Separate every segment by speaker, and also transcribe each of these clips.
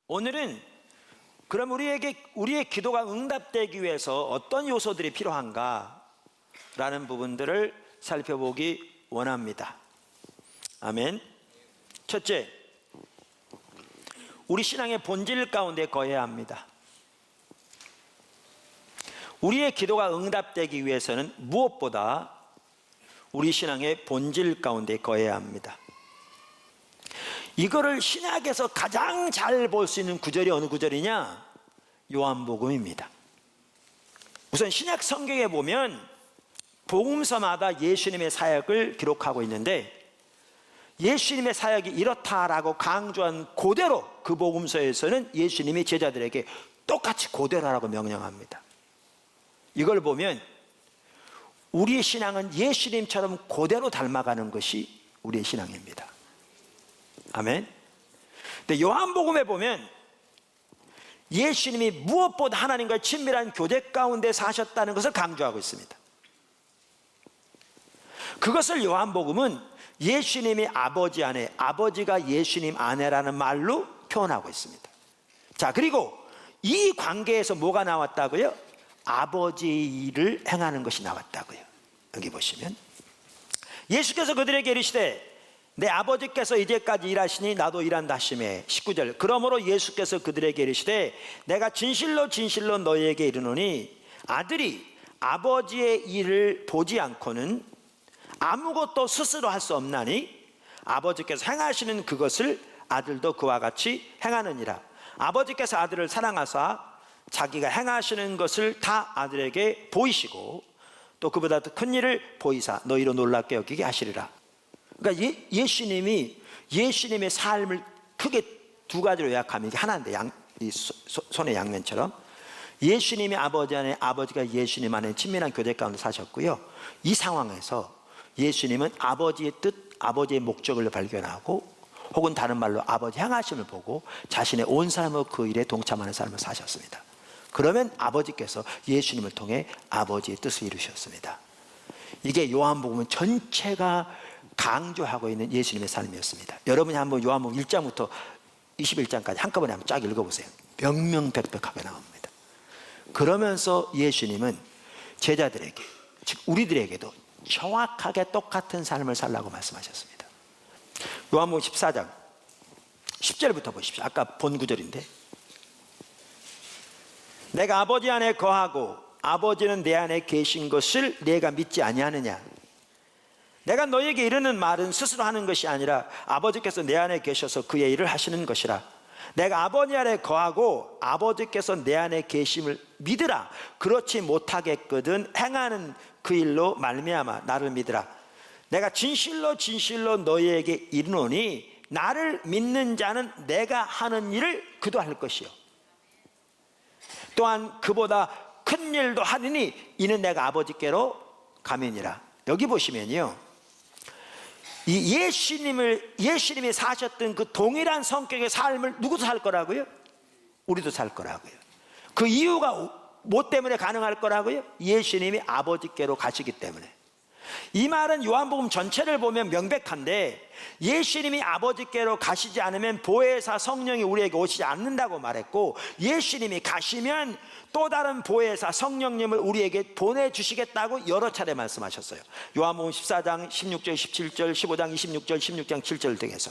Speaker 1: 오늘은 그럼 우리의 기도가 응답되기 위해서 어떤 요소들이 필요한가 라는 부분들을 살펴보기 원합니다. 아멘. 첫째, 우리 신앙의 본질 가운데 거해야 합니다. 우리의 기도가 응답되기 위해서는 무엇보다 우리 신앙의 본질 가운데 거해야 합니다. 이거를 신약에서 가장 잘 볼 수 있는 구절이 어느 구절이냐? 요한복음입니다. 우선 신약 성경에 보면 복음서마다 예수님의 사역을 기록하고 있는데, 예수님의 사역이 이렇다라고 강조한 그대로 그 복음서에서는 예수님이 제자들에게 똑같이 그대로 하라고 명령합니다. 이걸 보면 우리의 신앙은 예수님처럼 그대로 닮아가는 것이 우리의 신앙입니다. 아멘. 근데 요한복음에 보면 예수님이 무엇보다 하나님과의 친밀한 교제 가운데 사셨다는 것을 강조하고 있습니다. 그것을 요한복음은 예수님이 아버지 안에, 아버지가 예수님 안에라는 말로 표현하고 있습니다. 자, 그리고 이 관계에서 뭐가 나왔다고요? 아버지의 일을 행하는 것이 나왔다고요. 여기 보시면 예수께서 그들에게 이르시되 내 아버지께서 이제까지 일하시니 나도 일한다 하시매. 19절, 그러므로 예수께서 그들에게 이르시되 내가 진실로 진실로 너희에게 이르노니 아들이 아버지의 일을 보지 않고는 아무것도 스스로 할 수 없나니 아버지께서 행하시는 그것을 아들도 그와 같이 행하느니라. 아버지께서 아들을 사랑하사 자기가 행하시는 것을 다 아들에게 보이시고 또 그보다 더 큰 일을 보이사 너희로 놀랍게 여기게 하시리라. 그러니까 예수님의 삶을 크게 두 가지로 요약하면 이게 하나인데, 이 손의 양면처럼 예수님이 아버지 안에, 아버지가 예수님 안에 친밀한 교제 가운데 사셨고요. 이 상황에서 예수님은 아버지의 뜻, 아버지의 목적을 발견하고 혹은 다른 말로 아버지 행하심을 보고 자신의 온 삶으로 그 일에 동참하는 삶을 사셨습니다. 그러면 아버지께서 예수님을 통해 아버지의 뜻을 이루셨습니다. 이게 요한복음 전체가 강조하고 있는 예수님의 삶이었습니다. 여러분이 한번 요한복음 1장부터 21장까지 한꺼번에 한번 쫙 읽어보세요. 명명백백하게 나옵니다. 그러면서 예수님은 제자들에게, 즉 우리들에게도 정확하게 똑같은 삶을 살라고 말씀하셨습니다. 요한복음 14장 10절부터 보십시오. 아까 본 구절인데, 내가 아버지 안에 거하고 아버지는 내 안에 계신 것을 내가 믿지 아니하느냐? 내가 너에게 이르는 말은 스스로 하는 것이 아니라 아버지께서 내 안에 계셔서 그의 일을 하시는 것이라. 내가 아버지 안에 거하고 아버지께서 내 안에 계심을 믿으라. 그렇지 못하겠거든 행하는 그 일로 말미암아 나를 믿으라. 내가 진실로 진실로 너희에게 이르노니 나를 믿는 자는 내가 하는 일을 그도 할 것이요 또한 그보다 큰 일도 하리니 이는 내가 아버지께로 가면이라. 여기 보시면요, 이 예수님이 사셨던 그 동일한 성격의 삶을 누구도 살 거라고요? 우리도 살 거라고요. 그 이유가 뭐 때문에 가능할 거라고요? 예수님이 아버지께로 가시기 때문에. 이 말은 요한복음 전체를 보면 명백한데, 예수님이 아버지께로 가시지 않으면 보혜사 성령이 우리에게 오시지 않는다고 말했고, 예수님이 가시면 또 다른 보혜사 성령님을 우리에게 보내주시겠다고 여러 차례 말씀하셨어요. 요한복음 14장 16절 17절 15장 26절 16장 7절 등에서.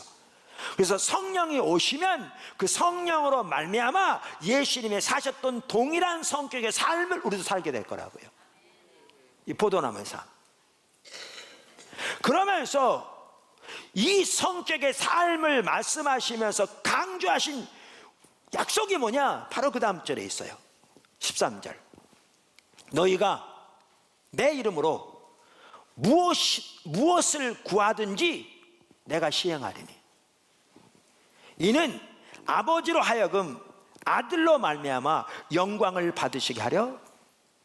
Speaker 1: 그래서 성령이 오시면 그 성령으로 말미암아 예수님이 사셨던 동일한 성격의 삶을 우리도 살게 될 거라고요. 이 포도나무의 삶. 그러면서 이 성격의 삶을 말씀하시면서 강조하신 약속이 뭐냐? 바로 그 다음 절에 있어요. 13절, 너희가 내 이름으로 무엇을 구하든지 내가 시행하리니 이는 아버지로 하여금 아들로 말미암아 영광을 받으시게 하려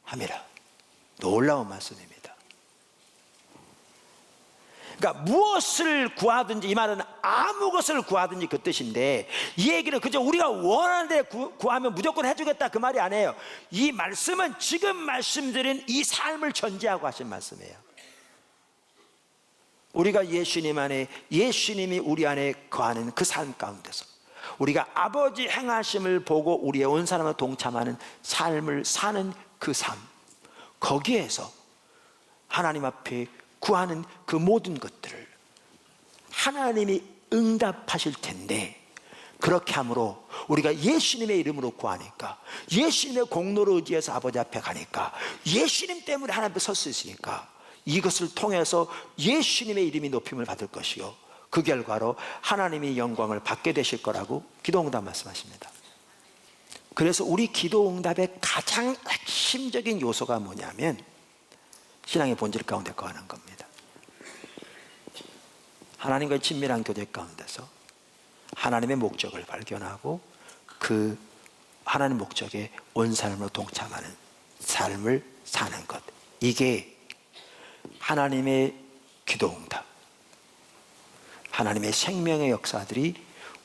Speaker 1: 함이라. 놀라운 말씀입니다. 그러니까 무엇을 구하든지, 이 말은 아무 것을 구하든지 그 뜻인데, 이 얘기는 그저 우리가 원하는 데 구하면 무조건 해주겠다 그 말이 아니에요. 이 말씀은 지금 말씀드린 이 삶을 전제하고 하신 말씀이에요. 우리가 예수님 안에, 예수님이 우리 안에 거하는 그 삶 가운데서 우리가 아버지 행하심을 보고 우리의 온 사람과 동참하는 삶을 사는 그 삶, 거기에서 하나님 앞에 구하는 그 모든 것들을 하나님이 응답하실 텐데, 그렇게 함으로 우리가 예수님의 이름으로 구하니까, 예수님의 공로를 의지해서 아버지 앞에 가니까, 예수님 때문에 하나님 앞에 설 수 있으니까 이것을 통해서 예수님의 이름이 높임을 받을 것이요, 그 결과로 하나님이 영광을 받게 되실 거라고 기도응답 말씀하십니다. 그래서 우리 기도응답의 가장 핵심적인 요소가 뭐냐면 신앙의 본질 가운데 거하는 겁니다. 하나님과의 친밀한 교제 가운데서 하나님의 목적을 발견하고 그 하나님 목적에 온 삶으로 동참하는 삶을 사는 것, 이게 하나님의 기도응답, 하나님의 생명의 역사들이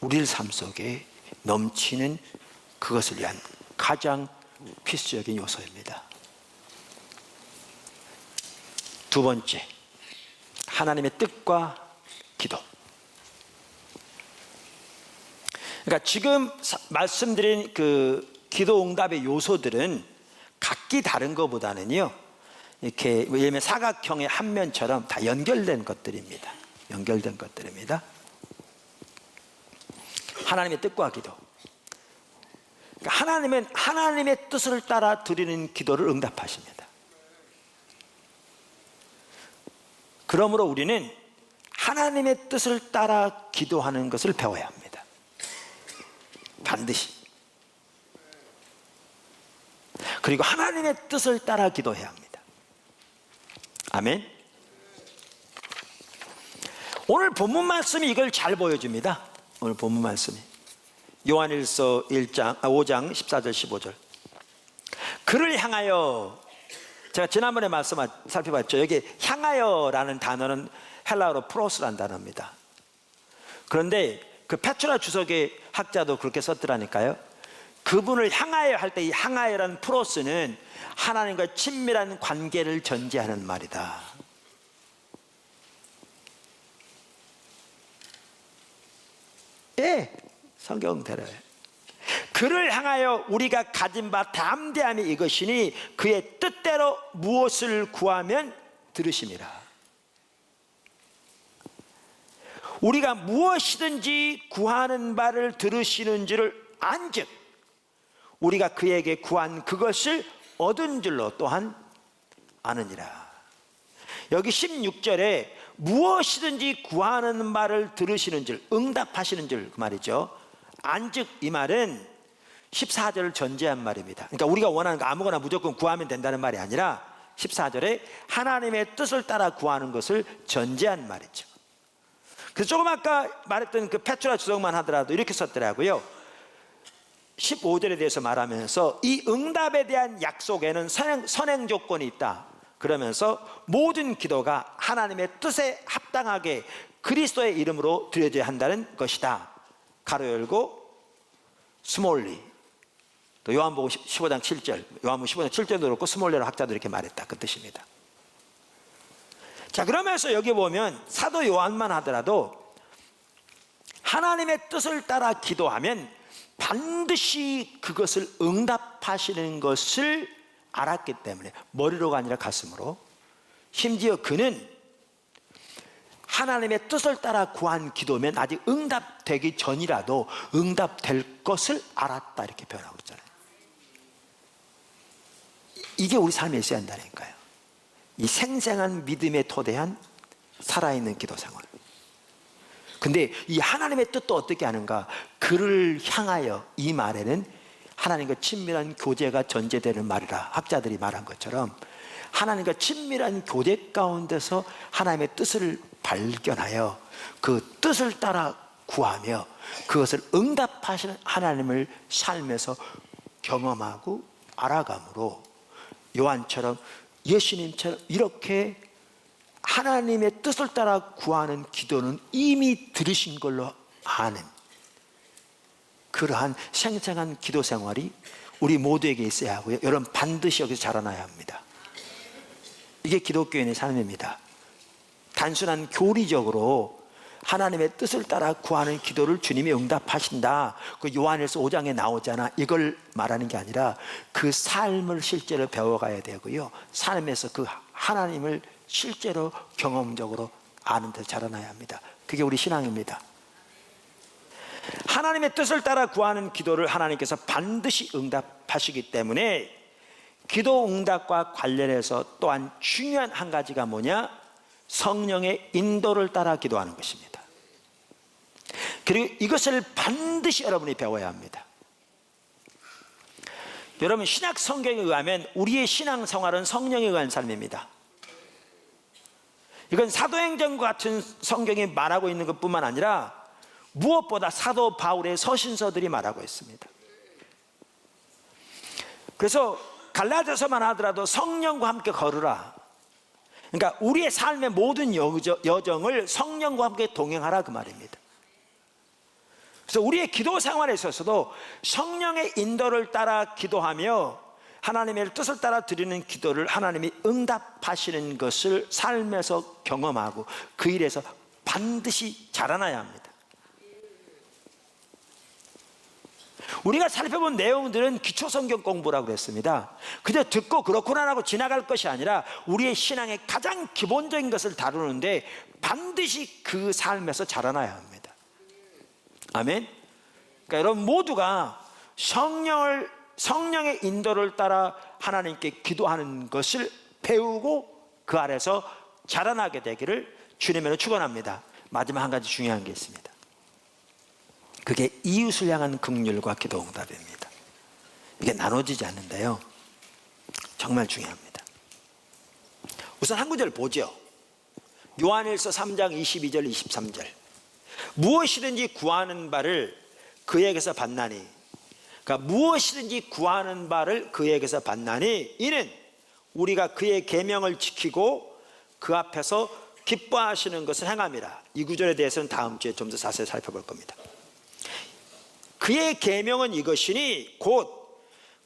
Speaker 1: 우리 삶 속에 넘치는 그것을 위한 가장 필수적인 요소입니다. 두 번째, 하나님의 뜻과 기도. 그러니까 지금 말씀드린 그 기도 응답의 요소들은 각기 다른 것보다는요, 이렇게 예를 들면 사각형의 한 면처럼 다 연결된 것들입니다. 연결된 것들입니다. 하나님의 뜻과 기도. 그러니까 하나님은 하나님의 뜻을 따라 드리는 기도를 응답하십니다. 그러므로 우리는 하나님의 뜻을 따라 기도하는 것을 배워야 합니다. 반드시. 그리고 하나님의 뜻을 따라 기도해야 합니다. 아멘. 오늘 본문 말씀이 이걸 잘 보여줍니다. 오늘 본문 말씀이 요한일서 5장 14절 15절. 그를 향하여, 제가 지난번에 말씀 살펴봤죠. 여기 향하여라는 단어는 헬라어로 프로스라는 단어입니다. 그런데 그 페트라 주석의 학자도 그렇게 썼더라니까요. 그분을 향하여 할 때 이 향하여라는 프로스는 하나님과 친밀한 관계를 전제하는 말이다. 예, 성경대로예요. 그를 향하여 우리가 가진 바 담대함이 이것이니 그의 뜻대로 무엇을 구하면 들으심이라. 우리가 무엇이든지 구하는 바를 들으시는 줄을 안즉 우리가 그에게 구한 그것을 얻은 줄로 또한 아느니라. 여기 16절에 무엇이든지 구하는 바를 들으시는 줄, 응답하시는 줄, 그 말이죠. 안즉, 이 말은 14절을 전제한 말입니다. 그러니까 우리가 원하는 거 아무거나 무조건 구하면 된다는 말이 아니라 14절에 하나님의 뜻을 따라 구하는 것을 전제한 말이죠. 그래서 조금 아까 말했던 그 페트라 주석만 하더라도 이렇게 썼더라고요. 15절에 대해서 말하면서 이 응답에 대한 약속에는 선행 조건이 있다. 그러면서 모든 기도가 하나님의 뜻에 합당하게 그리스도의 이름으로 드려져야 한다는 것이다. 가로 열고 스몰리. 또 요한복음 15장 7절, 요한복음 15장 7절도 그렇고 스몰리로 학자도 이렇게 말했다. 그 뜻입니다. 자, 그러면서 여기 보면 사도 요한만 하더라도 하나님의 뜻을 따라 기도하면 반드시 그것을 응답하시는 것을 알았기 때문에, 머리로가 아니라 가슴으로, 심지어 그는 하나님의 뜻을 따라 구한 기도면 아직 응답되기 전이라도 응답될 것을 알았다, 이렇게 표현하고 있잖아요. 이게 우리 삶에 있어야 한다니까요. 이 생생한 믿음에 토대한 살아있는 기도 생활. 근데 이 하나님의 뜻도 어떻게 하는가? 그를 향하여, 이 말에는 하나님과 친밀한 교제가 전제되는 말이라 학자들이 말한 것처럼 하나님과 친밀한 교제 가운데서 하나님의 뜻을 발견하여 그 뜻을 따라 구하며 그것을 응답하시는 하나님을 삶에서 경험하고 알아감으로 요한처럼, 예수님처럼 이렇게 하나님의 뜻을 따라 구하는 기도는 이미 들으신 걸로 아는 그러한 생생한 기도 생활이 우리 모두에게 있어야 하고요. 여러분 반드시 여기서 자라나야 합니다. 이게 기독교인의 삶입니다. 단순한 교리적으로 하나님의 뜻을 따라 구하는 기도를 주님이 응답하신다. 그 요한일서 5장에 나오잖아. 이걸 말하는 게 아니라 그 삶을 실제로 배워가야 되고요, 삶에서 그 하나님을 실제로 경험적으로 아는 데 자라나야 합니다. 그게 우리 신앙입니다. 하나님의 뜻을 따라 구하는 기도를 하나님께서 반드시 응답하시기 때문에 기도 응답과 관련해서 또한 중요한 한 가지가 뭐냐? 성령의 인도를 따라 기도하는 것입니다. 그리고 이것을 반드시 여러분이 배워야 합니다. 여러분, 신약 성경에 의하면 우리의 신앙 생활은 성령에 의한 삶입니다. 이건 사도행전과 같은 성경이 말하고 있는 것뿐만 아니라 무엇보다 사도 바울의 서신서들이 말하고 있습니다. 그래서 갈라디아서만 하더라도 성령과 함께 걸으라. 그러니까 우리의 삶의 모든 여정을 성령과 함께 동행하라, 그 말입니다. 그래서 우리의 기도 생활에 있어서도 성령의 인도를 따라 기도하며 하나님의 뜻을 따라 드리는 기도를 하나님이 응답하시는 것을 삶에서 경험하고 그 일에서 반드시 자라나야 합니다. 우리가 살펴본 내용들은 기초성경 공부라고 그랬습니다. 그저 듣고 그렇구나 하고 지나갈 것이 아니라 우리의 신앙의 가장 기본적인 것을 다루는데 반드시 그 삶에서 자라나야 합니다. 아멘. 그러니까 여러분 모두가 성령의 인도를 따라 하나님께 기도하는 것을 배우고 그 아래서 자라나게 되기를 주님으로 축원합니다. 마지막 한 가지 중요한 게 있습니다. 그게 이웃을 향한 긍휼과 기도 응답입니다. 이게 나눠지지 않는데요, 정말 중요합니다. 우선 한 구절 보죠. 요한일서 3장 22절 23절. 무엇이든지 구하는 바를 그에게서 받나니, 그러니까 무엇이든지 구하는 바를 그에게서 받나니 이는 우리가 그의 계명을 지키고 그 앞에서 기뻐하시는 것을 행함이라. 이 구절에 대해서는 다음 주에 좀 더 자세히 살펴볼 겁니다. 그의 계명은 이것이니 곧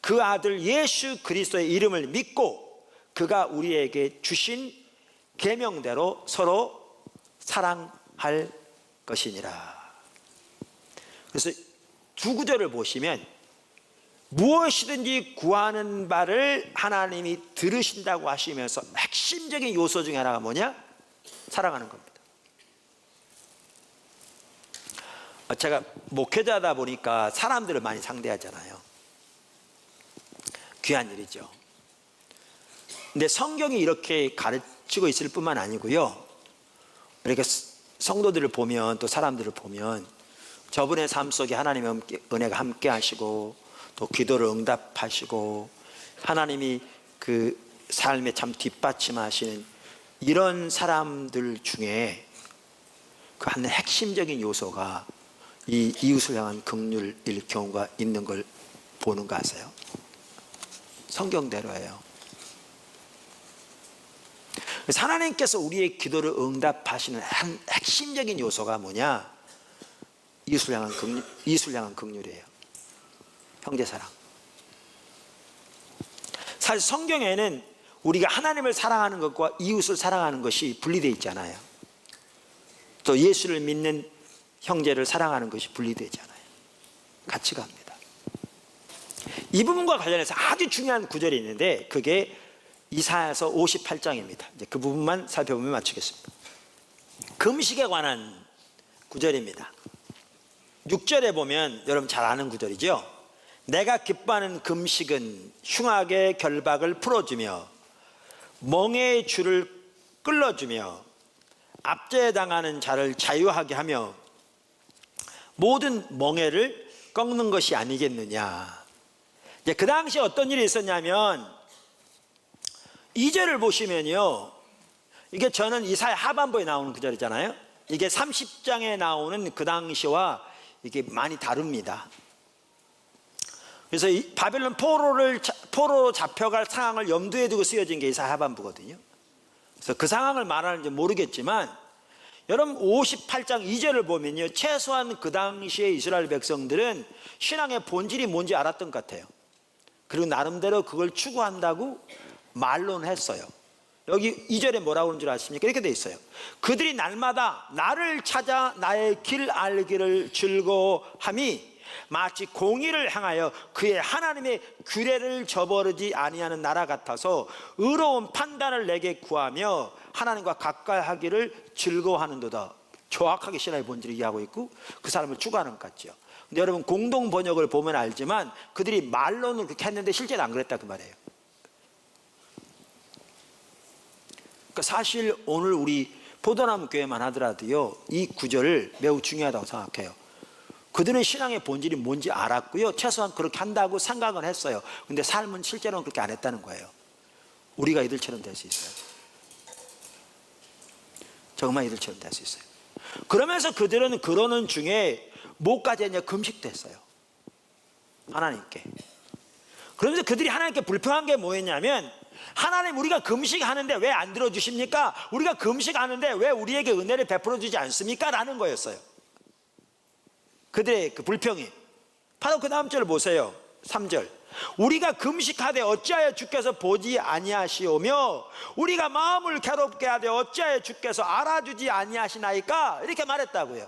Speaker 1: 그 아들 예수 그리스도의 이름을 믿고 그가 우리에게 주신 계명대로 서로 사랑할 것이니라. 그래서 두 구절을 보시면 무엇이든지 구하는 바를 하나님이 들으신다고 하시면서 핵심적인 요소 중에 하나가 뭐냐? 사랑하는 겁니다. 제가 목회자다 보니까 사람들을 많이 상대하잖아요. 귀한 일이죠. 근데 성경이 이렇게 가르치고 있을 뿐만 아니고요, 이렇게 성도들을 보면 또 사람들을 보면 저분의 삶 속에 하나님의 은혜가 함께 하시고 또 기도를 응답하시고 하나님이 그 삶에 참 뒷받침하시는 이런 사람들 중에 그 한 핵심적인 요소가 이 이웃을 향한 긍휼일 경우가 있는 걸 보는 거 아세요? 성경대로예요. 그래서 하나님께서 우리의 기도를 응답하시는 한 핵심적인 요소가 뭐냐? 이웃을 향한 긍휼이에요. 형제사랑. 사실 성경에는 우리가 하나님을 사랑하는 것과 이웃을 사랑하는 것이 분리되어 있잖아요. 또 예수를 믿는 형제를 사랑하는 것이 분리되잖아요. 같이 갑니다. 이 부분과 관련해서 아주 중요한 구절이 있는데 그게 이사야서 58장입니다. 이제 그 부분만 살펴보면 마치겠습니다. 금식에 관한 구절입니다. 6절에 보면 여러분 잘 아는 구절이죠. 내가 기뻐하는 금식은 흉악의 결박을 풀어주며 멍에의 줄을 끌어주며 압제당하는 자를 자유하게 하며 모든 멍에를 꺾는 것이 아니겠느냐. 이제 그 당시 어떤 일이 있었냐면 2절을 보시면요, 이게 저는 이사야 하반부에 나오는 구절이잖아요. 이게 30장에 나오는 그 당시와 이게 많이 다릅니다. 그래서 이 바벨론 포로로 잡혀갈 상황을 염두에 두고 쓰여진 게 이사야 하반부거든요. 그래서 그 상황을 말하는지 모르겠지만 여러분 58장 2절을 보면요, 최소한 그 당시에 이스라엘 백성들은 신앙의 본질이 뭔지 알았던 것 같아요. 그리고 나름대로 그걸 추구한다고 말로는 했어요. 여기 2절에 뭐라고 하는 줄 아십니까? 이렇게 돼 있어요. 그들이 날마다 나를 찾아 나의 길 알기를 즐거워함이 마치 공의를 향하여 그의 하나님의 규례를 저버리지 아니하는 나라 같아서 의로운 판단을 내게 구하며 하나님과 가까이 하기를 즐거워하는도다. 정확하게 신앙의 본질을 이해하고 있고 그 사람을 추구하는 것 같죠. 근데 여러분 공동 번역을 보면 알지만 그들이 말로는 그렇게 했는데 실제는 안 그랬다 그 말이에요. 그러니까 사실 오늘 우리 포도나무 교회만 하더라도요, 이 구절을 매우 중요하다고 생각해요. 그들은 신앙의 본질이 뭔지 알았고요, 최소한 그렇게 한다고 생각은 했어요. 근데 삶은 실제로는 그렇게 안 했다는 거예요. 우리가 이들처럼 될 수 있어요. 정말 이들처럼 될 수 있어요. 그러면서 그들은 그러는 중에 뭐까지 했냐? 금식도 했어요. 하나님께. 그러면서 그들이 하나님께 불평한 게 뭐였냐면, 하나님 우리가 금식하는데 왜 안 들어주십니까? 우리가 금식하는데 왜 우리에게 은혜를 베풀어 주지 않습니까? 라는 거였어요. 그들의 그 불평이. 바로 그 다음 절 보세요. 3절. 우리가 금식하되 어찌하여 주께서 보지 아니하시오며 우리가 마음을 괴롭게 하되 어찌하여 주께서 알아주지 아니하시나이까? 이렇게 말했다고요.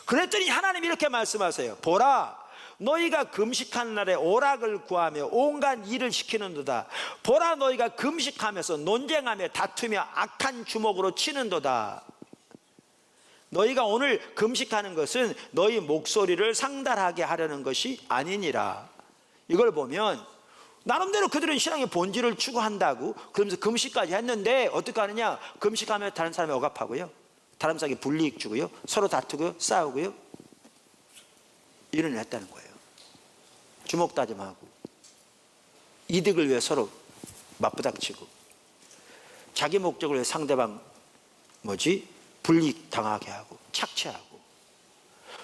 Speaker 1: 그랬더니 하나님이 이렇게 말씀하세요. 보라, 너희가 금식하는 날에 오락을 구하며 온갖 일을 시키는도다. 보라, 너희가 금식하면서 논쟁하며 다투며 악한 주먹으로 치는도다. 너희가 오늘 금식하는 것은 너희 목소리를 상달하게 하려는 것이 아니니라. 이걸 보면 나름대로 그들은 신앙의 본질을 추구한다고 그러면서 금식까지 했는데 어떻게 하느냐? 금식하면 다른 사람이 억압하고요, 다른 사람에게 불이익 주고요, 서로 다투고요, 싸우고요, 이런 일을 했다는 거예요. 주먹다짐하고 이득을 위해 서로 맞부닥치고 자기 목적을 위해 상대방 불이익 당하게 하고 착취하고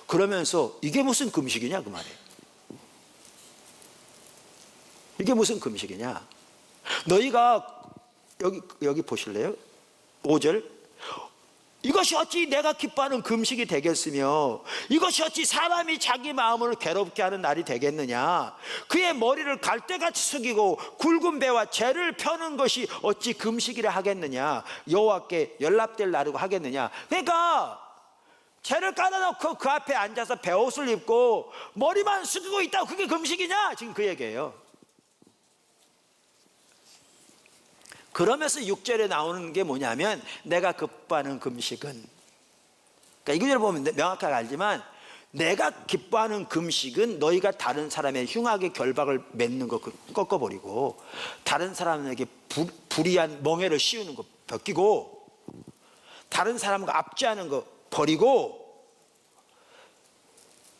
Speaker 1: 그러면서 이게 무슨 금식이냐 그 말이에요. 이게 무슨 금식이냐? 너희가 여기 보실래요? 5절. 이것이 어찌 내가 기뻐하는 금식이 되겠으며 이것이 어찌 사람이 자기 마음을 괴롭게 하는 날이 되겠느냐? 그의 머리를 갈대같이 숙이고 굵은 배와 재를 펴는 것이 어찌 금식이라 하겠느냐? 여호와께 연락될 날이고 하겠느냐? 그러니까 재를 깔아놓고 그 앞에 앉아서 베옷을 입고 머리만 숙이고 있다고 그게 금식이냐? 지금 그 얘기예요. 그러면서 6절에 나오는 게 뭐냐면 내가 기뻐하는 금식은, 그러니까 이 구절을 보면 명확하게 알지만 내가 기뻐하는 금식은 너희가 다른 사람의 흉악의 결박을 맺는 거 꺾어버리고 다른 사람에게 불의한 멍해를 씌우는 거 벗기고 다른 사람과 압제하는 거 버리고,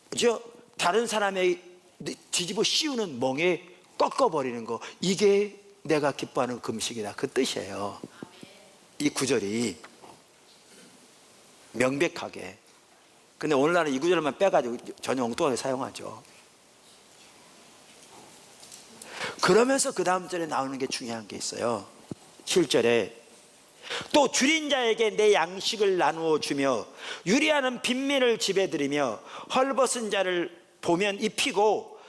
Speaker 1: 그죠? 다른 사람의 뒤집어 씌우는 멍해 꺾어버리는 거, 이게 내가 기뻐하는 금식이다 그 뜻이에요. 이 구절이 명백하게. 근데 오늘날은 이 구절만 빼가지고 전혀 엉뚱하게 사용하죠. 그러면서 그 다음 절에 나오는 게 중요한 게 있어요. 7절에 또 줄인 자에게 내 양식을 나누어 주며 유리하는 빈민을 집에 들이며 헐벗은 자를 보면 입히고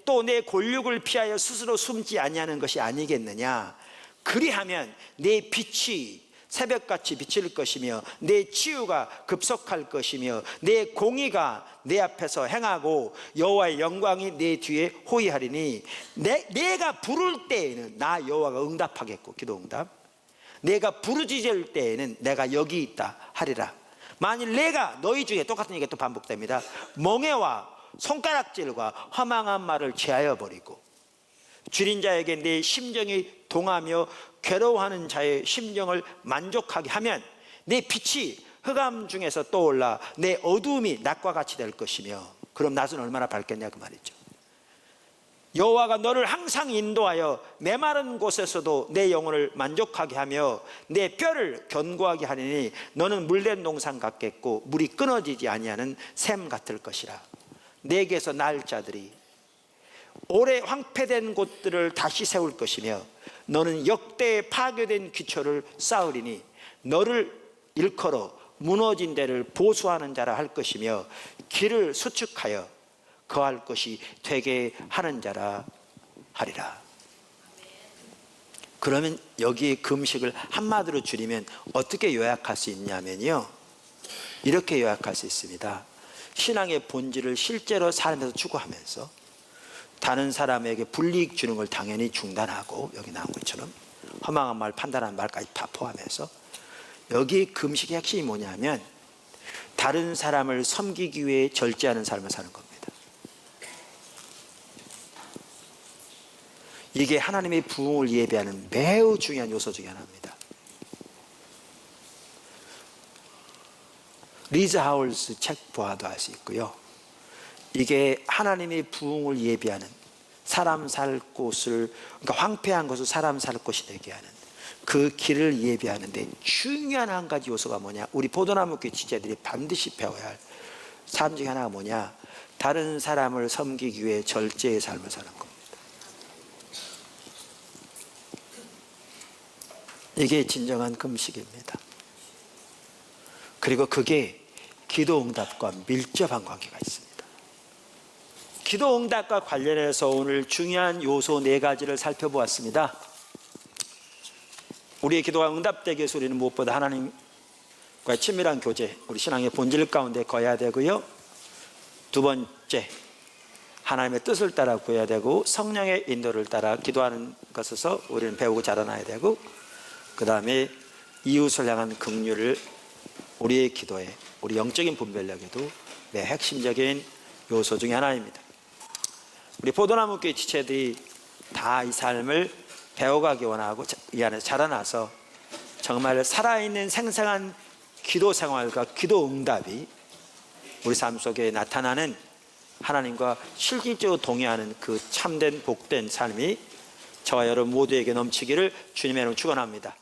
Speaker 1: 또 내 골육을 피하여 스스로 숨지 아니하는 것이 아니겠느냐? 그리하면 내 빛이 새벽같이 비칠 것이며 내 치유가 급속할 것이며 내 공의가 내 앞에서 행하고 여호와의 영광이 내 뒤에 호위하리니 내가 부를 때에는 나 여호와가 응답하겠고, 기도응답. 내가 부르짖을 때에는 내가 여기 있다 하리라. 만일 내가 너희 중에, 똑같은 얘기가 또 반복됩니다, 멍에와 손가락질과 허망한 말을 제하여 버리고 줄인 자에게 내 심정이 동하며 괴로워하는 자의 심정을 만족하게 하면 내 빛이 흑암 중에서 떠올라 내 어두움이 낮과 같이 될 것이며, 그럼 낮은 얼마나 밝겠냐 그 말이죠. 여호와가 너를 항상 인도하여 메마른 곳에서도 내 영혼을 만족하게 하며 내 뼈를 견고하게 하리니 너는 물된 동산 같겠고 물이 끊어지지 아니하는 샘 같을 것이라. 내게서 날 자들이 오래 황폐된 곳들을 다시 세울 것이며 너는 역대에 파괴된 기초를 쌓으리니 너를 일컬어 무너진 데를 보수하는 자라 할 것이며 길을 수축하여 거할 것이 되게 하는 자라 하리라. 그러면 여기 금식을 한마디로 줄이면 어떻게 요약할 수 있냐면요, 이렇게 요약할 수 있습니다. 신앙의 본질을 실제로 삶에서 추구하면서 다른 사람에게 불이익 주는 걸 당연히 중단하고, 여기 나온 것처럼 허망한 말, 판단하는 말까지 다 포함해서, 여기 금식의 핵심이 뭐냐면 다른 사람을 섬기기 위해 절제하는 삶을 사는 겁니다. 이게 하나님의 부흥을 예비하는 매우 중요한 요소 중에 하나입니다. 리즈 하울스 책 보아도 알 수 있고요, 이게 하나님의 부흥을 예비하는, 사람 살 곳을, 그러니까 황폐한 것을 사람 살 곳이 되게 하는 그 길을 예비하는데 중요한 한 가지 요소가 뭐냐, 우리 포도나무 교회 지체들이 반드시 배워야 할 삶 중에 하나가 뭐냐, 다른 사람을 섬기기 위해 절제의 삶을 사는 겁니다. 이게 진정한 금식입니다. 그리고 그게 기도 응답과 밀접한 관계가 있습니다. 기도 응답과 관련해서 오늘 중요한 요소 4가지를 살펴보았습니다. 우리의 기도가 응답되기 위해서 우리는 무엇보다 하나님과의 친밀한 교제, 우리 신앙의 본질 가운데 거해야 되고요, 두 번째, 하나님의 뜻을 따라 구해야 되고, 성령의 인도를 따라 기도하는 것에서 우리는 배우고 자라나야 되고, 그 다음에 이웃을 향한 긍휼을 우리의 기도에, 우리 영적인 분별력에도 매 핵심적인 요소 중에 하나입니다. 우리 포도나무 교회 지체들이 다 이 삶을 배워가기 원하고 이 안에서 자라나서 정말 살아있는 생생한 기도 생활과 기도 응답이 우리 삶 속에 나타나는, 하나님과 실질적으로 동의하는 그 참된 복된 삶이 저와 여러분 모두에게 넘치기를 주님의 이름으로 축원합니다.